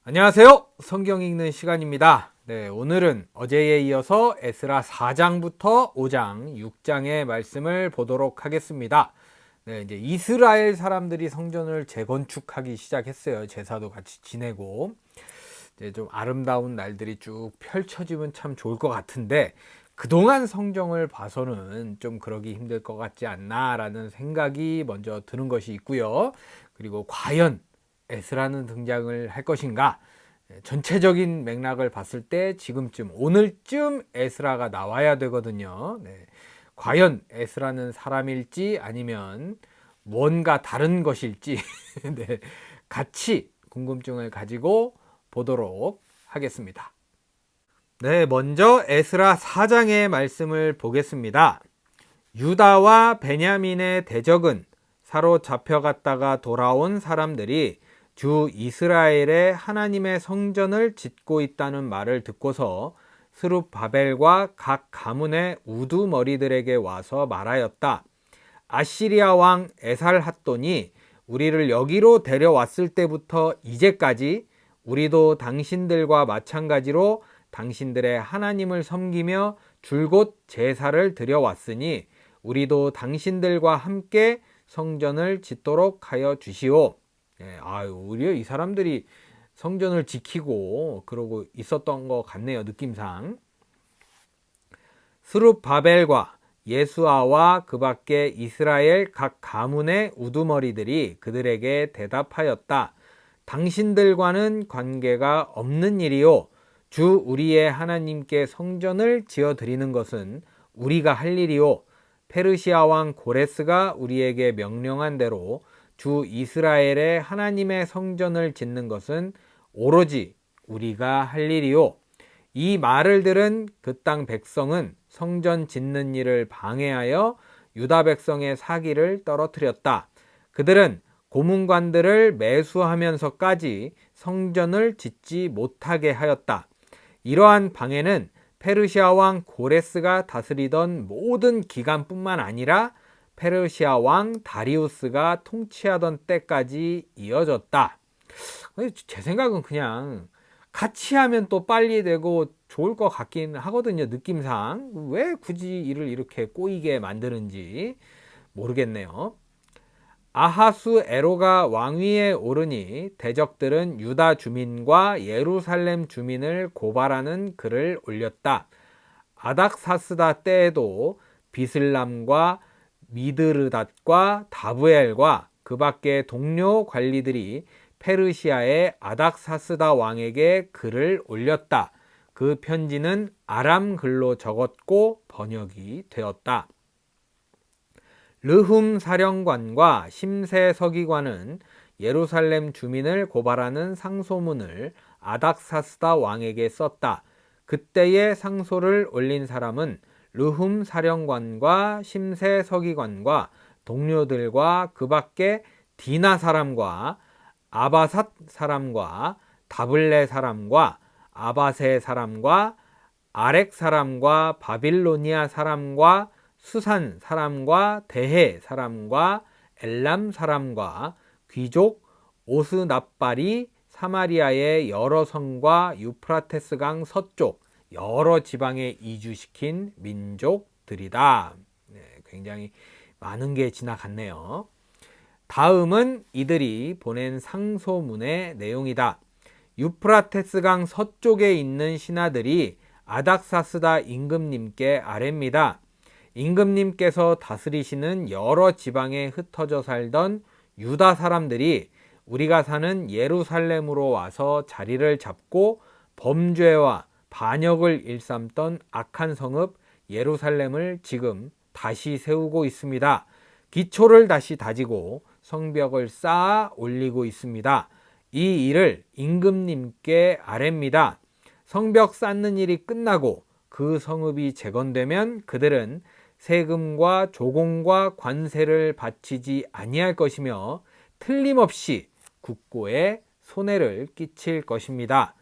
안녕하세요. 성경 읽는 시간입니다. 오늘은 어제에 이어서 에스라 4장부터 5장, 6장의 말씀을 보도록 하겠습니다. 이제 이스라엘 사람들이 성전을 재건축하기 시작했어요. 제사도 같이 지내고. 이제 좀 아름다운 날들이 쭉 펼쳐지면 참 좋을 것 같은데, 그동안 성경을 봐서는 좀 그러기 힘들 것 같지 않나라는 생각이 먼저 드는 것이 있고요. 그리고 과연 에스라는 등장을 할 것인가? 전체적인 맥락을 봤을 때 지금쯤 오늘쯤 에스라가 나와야 되거든요. 과연 에스라는 사람일지 아니면 뭔가 다른 것일지 같이 궁금증을 가지고 보도록 하겠습니다. 먼저 에스라 4장의 말씀을 보겠습니다. 유다와 베냐민의 대적은 사로잡혀갔다가 돌아온 사람들이 주 이스라엘의 하나님의 성전을 짓고 있다는 말을 듣고서 스룹바벨과 각 가문의 우두머리들에게 와서 말하였다. 아시리아 왕 에살핫돈이 우리를 여기로 데려왔을 때부터 이제까지 우리도 당신들과 마찬가지로 당신들의 하나님을 섬기며 줄곧 제사를 드려왔으니 우리도 당신들과 함께 성전을 짓도록 하여 주시오. 오히려 이 사람들이 성전을 지키고 그러고 있었던 것 같네요. 느낌상. 스룹바벨과 예수아와 그 밖에 이스라엘 각 가문의 우두머리들이 그들에게 대답하였다. 당신들과는 관계가 없는 일이요. 주 우리의 하나님께 성전을 지어드리는 것은 우리가 할 일이요. 페르시아 왕 고레스가 우리에게 명령한 대로 주 이스라엘의 하나님의 성전을 짓는 것은 오로지 우리가 할 일이요. 이 말을 들은 그 땅 백성은 성전 짓는 일을 방해하여 유다 백성의 사기를 떨어뜨렸다. 그들은 고문관들을 매수하면서까지 성전을 짓지 못하게 하였다. 이러한 방해는 페르시아 왕 고레스가 다스리던 모든 기간뿐만 아니라 페르시아 왕 다리우스가 통치하던 때까지 이어졌다. 제 생각은 그냥 같이 하면 또 빨리 되고 좋을 것 같긴 하거든요. 느낌상. 왜 굳이 일을 이렇게 꼬이게 만드는지 모르겠네요. 아하수 에로가 왕위에 오르니 대적들은 유다 주민과 예루살렘 주민을 고발하는 글을 올렸다. 아닥사스다 때에도 비슬람과 미드르닷과 다브엘과 그 밖의 동료 관리들이 페르시아의 아닥사스다 왕에게 글을 올렸다. 그 편지는 아람 글로 적었고 번역이 되었다. 르훔 사령관과 심세 서기관은 예루살렘 주민을 고발하는 상소문을 아닥사스다 왕에게 썼다. 그때의 상소를 올린 사람은 르훔 사령관과 심세 서기관과 동료들과 그 밖에 디나 사람과 아바삿 사람과 다블레 사람과 아바세 사람과 아렉 사람과 바빌로니아 사람과 수산 사람과 대해 사람과 엘람 사람과 귀족 오스납발이 사마리아의 여러 성과 유프라테스강 서쪽 여러 지방에 이주시킨 민족들이다. 굉장히 많은 게 지나갔네요. 다음은 이들이 보낸 상소문의 내용이다. 유프라테스강 서쪽에 있는 신하들이 아닥사스다 임금님께 아뢰입니다. 임금님께서 다스리시는 여러 지방에 흩어져 살던 유다 사람들이 우리가 사는 예루살렘으로 와서 자리를 잡고 범죄와 반역을 일삼던 악한 성읍 예루살렘을 지금 다시 세우고 있습니다. 기초를 다시 다지고 성벽을 쌓아 올리고 있습니다. 이 일을 임금님께 아뢰입니다. 성벽 쌓는 일이 끝나고 그 성읍이 재건되면 그들은 세금과 조공과 관세를 바치지 아니할 것이며 틀림없이 국고에 손해를 끼칠 것입니다.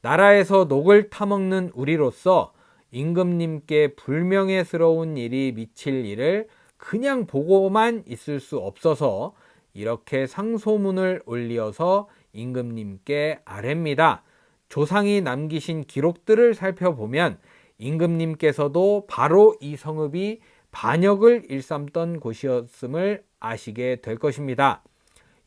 나라에서 녹을 타먹는 우리로서 임금님께 불명예스러운 일이 미칠 일을 그냥 보고만 있을 수 없어서 이렇게 상소문을 올리어서 임금님께 아뢰입니다. 조상이 남기신 기록들을 살펴보면 임금님께서도 바로 이 성읍이 반역을 일삼던 곳이었음을 아시게 될 것입니다.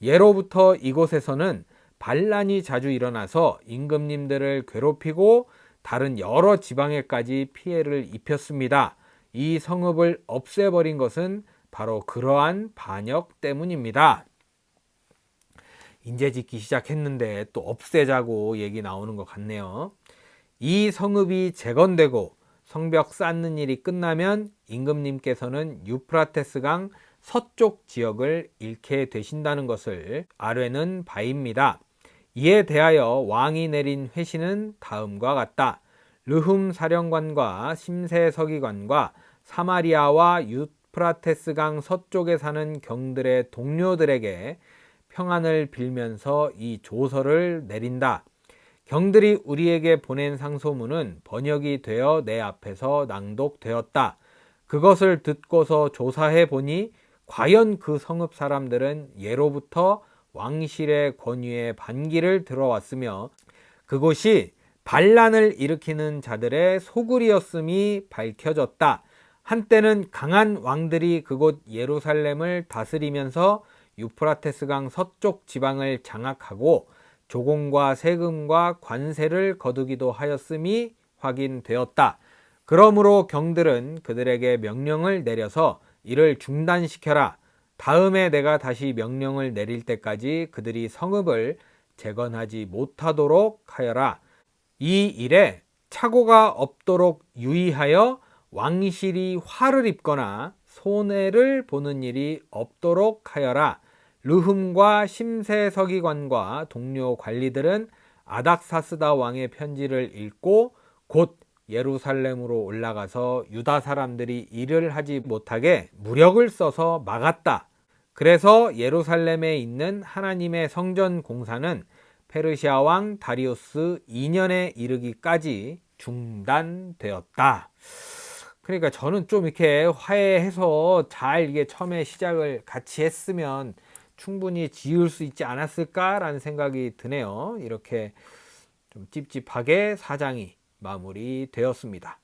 예로부터 이곳에서는 반란이 자주 일어나서 임금님들을 괴롭히고 다른 여러 지방에까지 피해를 입혔습니다. 이 성읍을 없애버린 것은 바로 그러한 반역 때문입니다. 이제 짓기 시작했는데 또 없애자고 얘기 나오는 것 같네요. 이 성읍이 재건되고 성벽 쌓는 일이 끝나면 임금님께서는 유프라테스강 서쪽 지역을 잃게 되신다는 것을 아뢰는 바입니다. 이에 대하여 왕이 내린 회신은 다음과 같다. 르훔 사령관과 심세 서기관과 사마리아와 유프라테스강 서쪽에 사는 경들의 동료들에게 평안을 빌면서 이 조서를 내린다. 경들이 우리에게 보낸 상소문은 번역이 되어 내 앞에서 낭독되었다. 그것을 듣고서 조사해 보니 과연 그 성읍 사람들은 예로부터 왕실의 권위에 반기를 들어왔으며 그곳이 반란을 일으키는 자들의 소굴이었음이 밝혀졌다. 한때는 강한 왕들이 그곳 예루살렘을 다스리면서 유프라테스강 서쪽 지방을 장악하고 조공과 세금과 관세를 거두기도 하였음이 확인되었다. 그러므로 경들은 그들에게 명령을 내려서 이를 중단시켜라. 다음에 내가 다시 명령을 내릴 때까지 그들이 성읍을 재건하지 못하도록 하여라. 이 일에 착오가 없도록 유의하여 왕실이 화를 입거나 손해를 보는 일이 없도록 하여라. 르훔과 심세 서기관과 동료 관리들은 아닥사스다 왕의 편지를 읽고 곧 예루살렘으로 올라가서 유다 사람들이 일을 하지 못하게 무력을 써서 막았다. 그래서 예루살렘에 있는 하나님의 성전 공사는 페르시아 왕 다리우스 2년에 이르기까지 중단되었다. 그러니까 저는 좀 이렇게 화해해서 잘 이게 처음에 시작을 같이 했으면 충분히 지을 수 있지 않았을까라는 생각이 드네요. 이렇게 좀 찝찝하게 사장이 마무리되었습니다.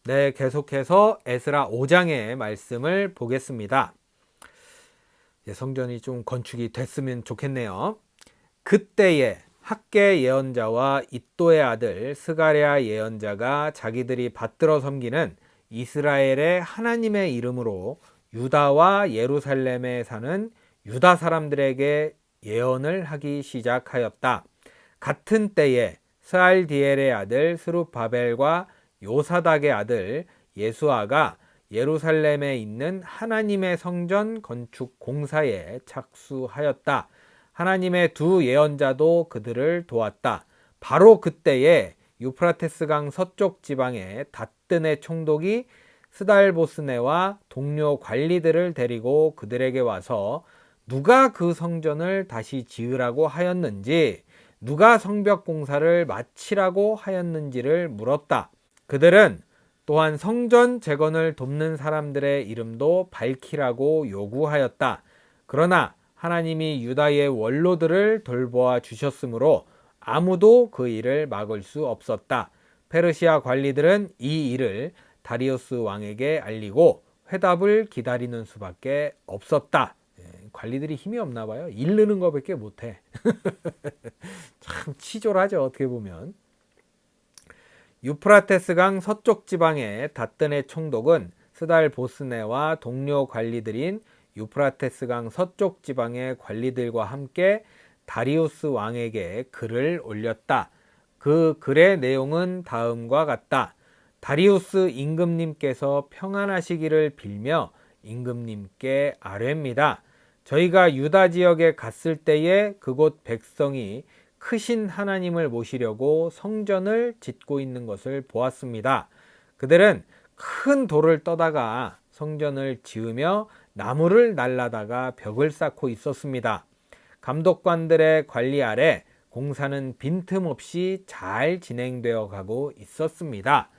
네, 계속해서 에스라 5장의 말씀을 보겠습니다. 성전이 좀 건축이 됐으면 좋겠네요. 그때에 학계 예언자와 id도의 아들 스가랴 예언자가 자기들이 받들어 섬기는 이스라엘의 하나님의 이름으로 유다와 예루살렘에 사는 유다 사람들에게 예언을 하기 시작하였다. 같은 때에 스알디엘의 아들 스룹바벨과 요사닥의 아들 예수아가 예루살렘에 있는 하나님의 성전 건축 공사에 착수하였다. 하나님의 두 예언자도 그들을 도왔다. 바로 그때에 유프라테스강 서쪽 지방의 닷든의 총독이 스달보스네와 동료 관리들을 데리고 그들에게 와서 누가 그 성전을 다시 지으라고 하였는지, 누가 성벽 공사를 마치라고 하였는지를 물었다. 그들은 또한 성전 재건을 돕는 사람들의 이름도 밝히라고 요구하였다. 그러나 하나님이 유다의 원로들을 돌보아 주셨으므로 아무도 그 일을 막을 수 없었다. 페르시아 관리들은 이 일을 다리우스 왕에게 알리고 회답을 기다리는 수밖에 없었다. 관리들이 힘이 없나 봐요. 이르는 것밖에 못해. 참 치졸하죠, 어떻게 보면. 유프라테스강 서쪽 지방의 닷든의 총독은 스달보스네와 동료 관리들인 유프라테스강 서쪽 지방의 관리들과 함께 다리우스 왕에게 글을 올렸다. 그 글의 내용은 다음과 같다. 다리우스 임금님께서 평안하시기를 빌며 임금님께 아뢰입니다. 저희가 유다 지역에 갔을 때에 그곳 백성이 크신 하나님을 모시려고 성전을 짓고 있는 것을 보았습니다. 그들은 큰 돌을 떠다가 성전을 지으며 나무를 날라다가 벽을 쌓고 있었습니다. 감독관들의 관리 아래 공사는 빈틈없이 잘 진행되어 가고 있었습니다.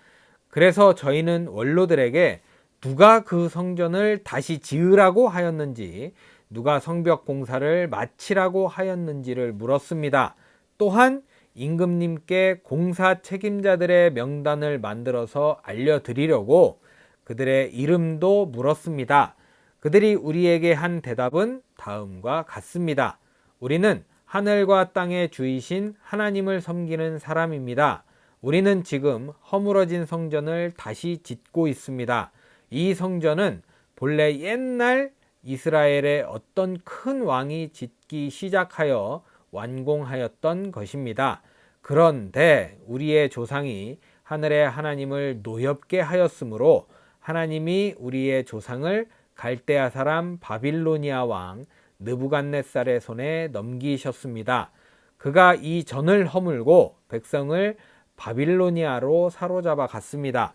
그래서 저희는 원로들에게 누가 그 성전을 다시 지으라고 하였는지, 누가 성벽 공사를 마치라고 하였는지를 물었습니다. 또한 임금님께 공사 책임자들의 명단을 만들어서 알려드리려고 그들의 이름도 물었습니다. 그들이 우리에게 한 대답은 다음과 같습니다. 우리는 하늘과 땅의 주이신 하나님을 섬기는 사람입니다. 우리는 지금 허물어진 성전을 다시 짓고 있습니다. 이 성전은 본래 옛날 이스라엘의 어떤 큰 왕이 짓기 시작하여 완공하였던 것입니다. 그런데 우리의 조상이 하늘의 하나님을 노엽게 하였으므로 하나님이 우리의 조상을 갈대아 사람 바빌로니아 왕 느부갓네살의 손에 넘기셨습니다. 그가 이 전을 허물고 백성을 바빌로니아로 사로잡아 갔습니다.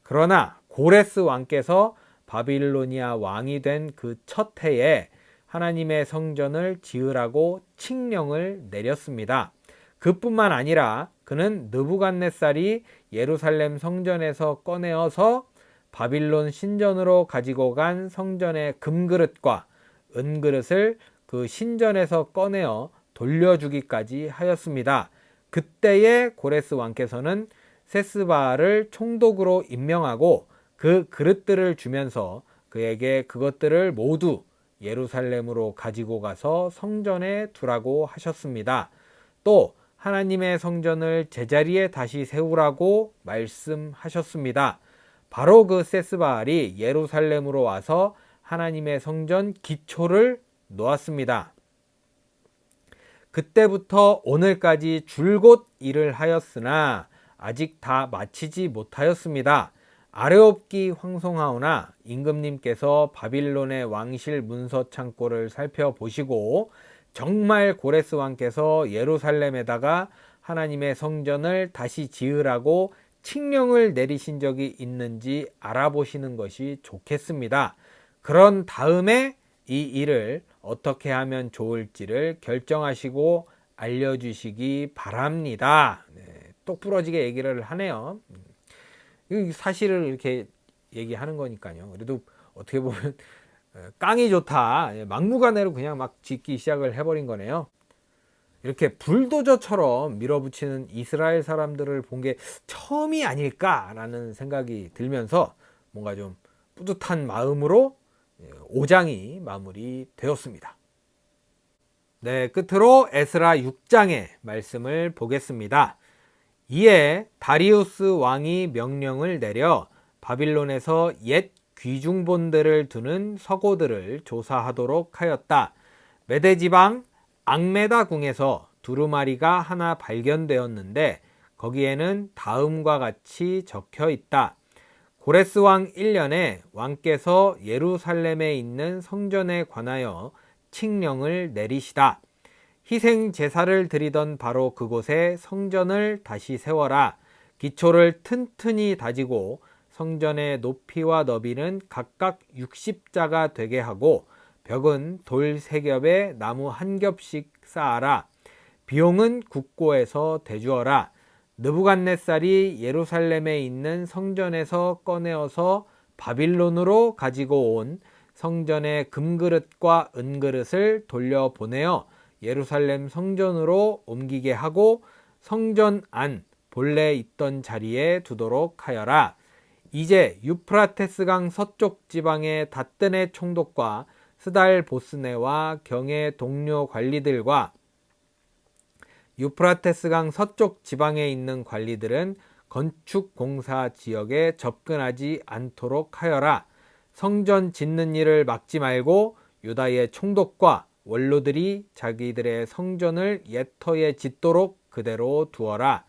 그러나 고레스 왕께서 바빌로니아 왕이 된 그 첫 해에 하나님의 성전을 지으라고 칙령을 내렸습니다. 그뿐만 아니라 그는 느부갓네살이 예루살렘 성전에서 꺼내어서 바빌론 신전으로 가지고 간 성전의 금그릇과 은그릇을 그 신전에서 꺼내어 돌려주기까지 하였습니다. 그때에 고레스 왕께서는 세스바알을 총독으로 임명하고 그 그릇들을 주면서 그에게 그것들을 모두 예루살렘으로 가지고 가서 성전에 두라고 하셨습니다. 또 하나님의 성전을 제자리에 다시 세우라고 말씀하셨습니다. 바로 그 세스바알이 예루살렘으로 와서 하나님의 성전 기초를 놓았습니다. 그때부터 오늘까지 줄곧 일을 하였으나 아직 다 마치지 못하였습니다. 아뢰옵기 황송하오나 임금님께서 바빌론의 왕실 문서 창고를 살펴보시고 정말 고레스 왕께서 예루살렘에다가 하나님의 성전을 다시 지으라고 칙령을 내리신 적이 있는지 알아보시는 것이 좋겠습니다. 그런 다음에 이 일을 어떻게 하면 좋을지를 결정하시고 알려주시기 바랍니다. 네, 똑 부러지게 얘기를 하네요. 사실을 이렇게 얘기하는 거니까요. 그래도 어떻게 보면 깡이 좋다, 막무가내로 그냥 막 짓기 시작을 해버린 거네요. 이렇게 불도저처럼 밀어붙이는 이스라엘 사람들을 본 게 처음이 아닐까라는 생각이 들면서 뭔가 좀 뿌듯한 마음으로 5장이 마무리되었습니다. 네, 끝으로 에스라 6장의 말씀을 보겠습니다. 이에 다리우스 왕이 명령을 내려 바빌론에서 옛 귀중본들을 두는 서고들을 조사하도록 하였다. 메대지방 앙메다궁에서 두루마리가 하나 발견되었는데 거기에는 다음과 같이 적혀 있다. 고레스 왕 1년에 왕께서 예루살렘에 있는 성전에 관하여 칙령을 내리시다. 희생 제사를 드리던 바로 그곳에 성전을 다시 세워라. 기초를 튼튼히 다지고 성전의 높이와 너비는 각각 60자가 되게 하고 벽은 돌 3겹에 나무 1겹씩 쌓아라. 비용은 국고에서 대주어라. 느부갓네살이 예루살렘에 있는 성전에서 꺼내어서 바빌론으로 가지고 온 성전의 금그릇과 은그릇을 돌려보내어 예루살렘 성전으로 옮기게 하고 성전 안 본래 있던 자리에 두도록 하여라. 이제 유프라테스강 서쪽 지방의 닷든의 총독과 스달 보스네와 경의 동료 관리들과 유프라테스강 서쪽 지방에 있는 관리들은 건축 공사 지역에 접근하지 않도록 하여라. 성전 짓는 일을 막지 말고 유다의 총독과 원로들이 자기들의 성전을 옛터에 짓도록 그대로 두어라.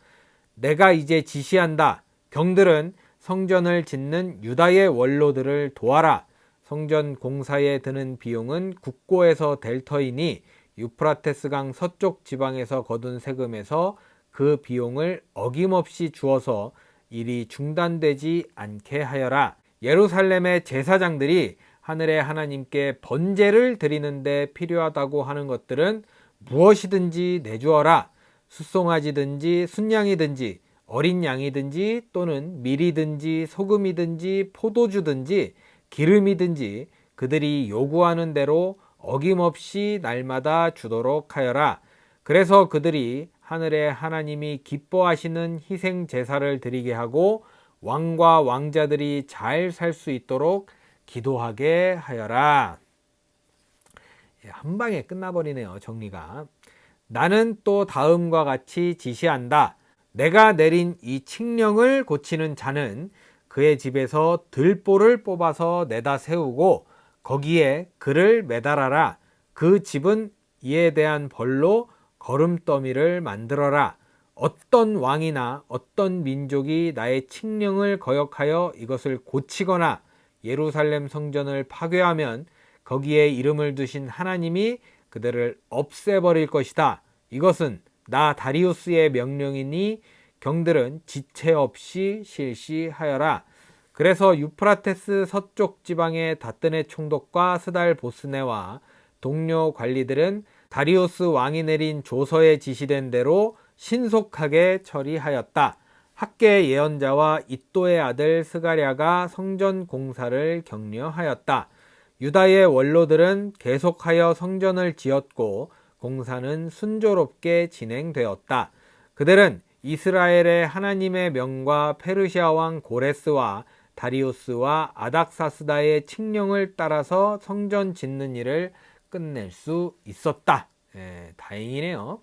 내가 이제 지시한다. 경들은 성전을 짓는 유다의 원로들을 도와라. 성전 공사에 드는 비용은 국고에서 될 터이니 유프라테스강 서쪽 지방에서 거둔 세금에서 그 비용을 어김없이 주어서 일이 중단되지 않게 하여라. 예루살렘의 제사장들이 하늘의 하나님께 번제를 드리는데 필요하다고 하는 것들은 무엇이든지 내주어라. 숫송아지든지 순양이든지 어린 양이든지 또는 밀이든지 소금이든지 포도주든지 기름이든지 그들이 요구하는 대로 어김없이 날마다 주도록 하여라. 그래서 그들이 하늘의 하나님이 기뻐하시는 희생 제사를 드리게 하고 왕과 왕자들이 잘 살 수 있도록 기도하게 하여라. 한 방에 끝나버리네요, 정리가. 나는 또 다음과 같이 지시한다. 내가 내린 이 칙령을 고치는 자는 그의 집에서 들보를 뽑아서 내다 세우고 거기에 그를 매달아라. 그 집은 이에 대한 벌로 거름더미를 만들어라. 어떤 왕이나 어떤 민족이 나의 칙령을 거역하여 이것을 고치거나 예루살렘 성전을 파괴하면 거기에 이름을 두신 하나님이 그들을 없애버릴 것이다. 이것은 나 다리우스의 명령이니 경들은 지체 없이 실시하여라. 그래서 유프라테스 서쪽 지방의 다뜨네 총독과 스달 보스네와 동료 관리들은 다리우스 왕이 내린 조서에 지시된 대로 신속하게 처리하였다. 학계 예언자와 id도의 아들 스가랴가 성전 공사를 격려하였다. 유다의 원로들은 계속하여 성전을 지었고 공사는 순조롭게 진행되었다. 그들은 이스라엘의 하나님의 명과 페르시아 왕 고레스와 다리우스와 아닥사스다의 칙령을 따라서 성전 짓는 일을 끝낼 수 있었다. 다행이네요.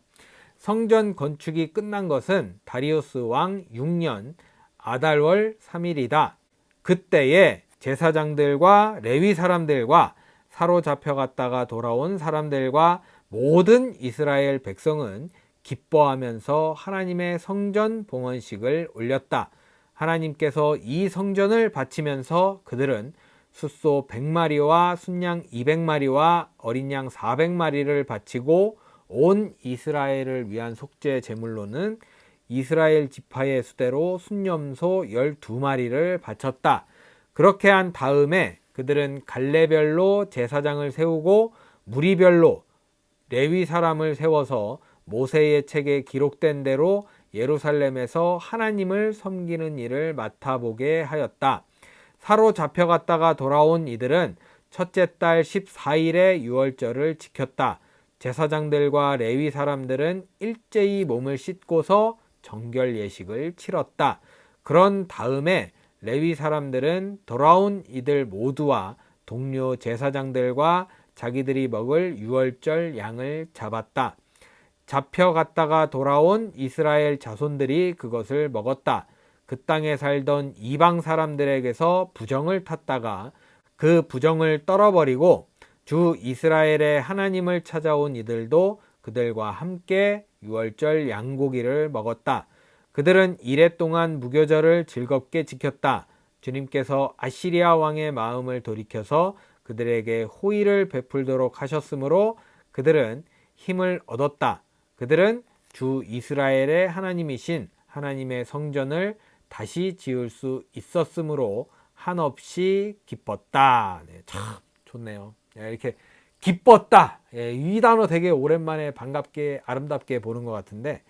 성전 건축이 끝난 것은 다리우스 왕 6년 아달월 3일이다. 그때에 제사장들과 레위 사람들과 사로잡혀갔다가 돌아온 사람들과 모든 이스라엘 백성은 기뻐하면서 하나님의 성전 봉헌식을 올렸다. 하나님께서 이 성전을 바치면서 그들은 숫소 100마리와 순양 200마리와 어린 양 400마리를 바치고 온 이스라엘을 위한 속죄 제물로는 이스라엘 지파의 수대로 순염소 12마리를 바쳤다. 그렇게 한 다음에 그들은 갈래별로 제사장을 세우고 무리별로 레위 사람을 세워서 모세의 책에 기록된 대로 예루살렘에서 하나님을 섬기는 일을 맡아보게 하였다. 사로잡혀갔다가 돌아온 이들은 첫째 달 14일에 유월절을 지켰다. 제사장들과 레위 사람들은 일제히 몸을 씻고서 정결 예식을 치렀다. 그런 다음에 레위 사람들은 돌아온 이들 모두와 동료 제사장들과 자기들이 먹을 유월절 양을 잡았다. 잡혀갔다가 돌아온 이스라엘 자손들이 그것을 먹었다. 그 땅에 살던 이방 사람들에게서 부정을 탔다가 그 부정을 떨어버리고 주 이스라엘의 하나님을 찾아온 이들도 그들과 함께 유월절 양고기를 먹었다. 그들은 이래 동안 무교절을 즐겁게 지켰다. 주님께서 아시리아 왕의 마음을 돌이켜서 그들에게 호의를 베풀도록 하셨으므로 그들은 힘을 얻었다. 그들은 주 이스라엘의 하나님이신 하나님의 성전을 다시 지을 수 있었으므로 한없이 기뻤다. 참 좋네요. 이렇게 기뻤다. 이 단어 되게 오랜만에 반갑게 아름답게 보는 것 같은데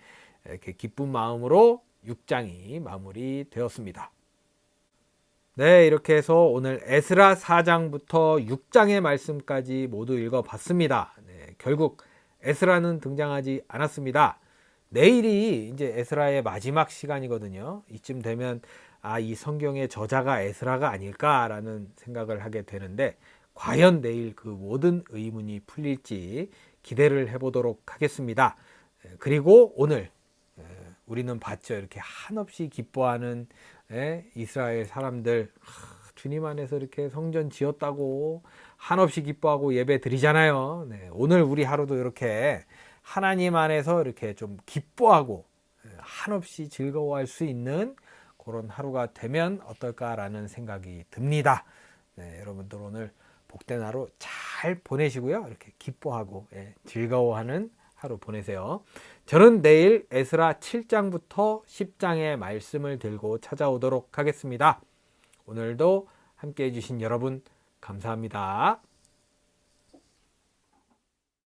이렇게 기쁜 마음으로 6장이 마무리되었습니다. 네, 이렇게 해서 오늘 에스라 4장부터 6장의 말씀까지 모두 읽어봤습니다. 결국 에스라는 등장하지 않았습니다. 내일이 이제 에스라의 마지막 시간이거든요. 이쯤 되면 이 성경의 저자가 에스라가 아닐까라는 생각을 하게 되는데 과연 내일 그 모든 의문이 풀릴지 기대를 해보도록 하겠습니다. 그리고 오늘 우리는 봤죠. 이렇게 한없이 기뻐하는 이스라엘 사람들, 주님 안에서 이렇게 성전 지었다고 한없이 기뻐하고 예배 드리잖아요. 오늘 우리 하루도 이렇게 하나님 안에서 이렇게 좀 기뻐하고 한없이 즐거워할 수 있는 그런 하루가 되면 어떨까라는 생각이 듭니다. 여러분들 오늘 복된 하루 잘 보내시고요. 이렇게 기뻐하고 즐거워하는 하루 보내세요. 저는 내일 에스라 7장부터 10장의 말씀을 들고 찾아오도록 하겠습니다. 오늘도 함께 해주신 여러분 감사합니다.